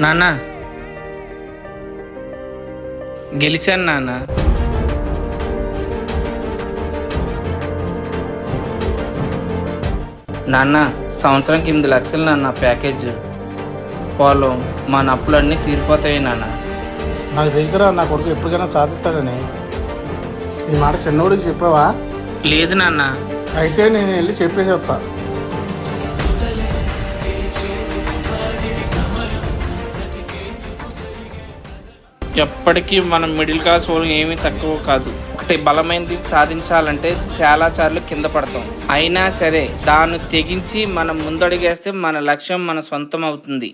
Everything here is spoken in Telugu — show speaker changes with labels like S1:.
S1: నాన్న గెలిచాను నాన్న. నాన్న సంవత్సరానికి 8 లక్షలు నాన్న ప్యాకేజ్. పొలం మన అప్పులన్నీ తీరిపోతాయి నాన్న.
S2: నాకు తెలుసురా నా కొడుకు ఎప్పటికైనా సాధిస్తాడని. ఈ మాట చిన్నోడికి చెప్పావా?
S1: లేదు నాన్న.
S2: అయితే నేను వెళ్ళి చెప్పేసి వస్తా.
S1: ఎప్పటికీ మనం మిడిల్ క్లాస్ వాళ్ళు ఏమీ తక్కువ కాదు. ఒకటి బలమైనది సాధించాలంటే చాలా సార్లు కింద పడతాం. అయినా సరే దాన్ని తెగించి మనం ముందడుగేస్తే మన లక్ష్యం మన సొంతం అవుతుంది.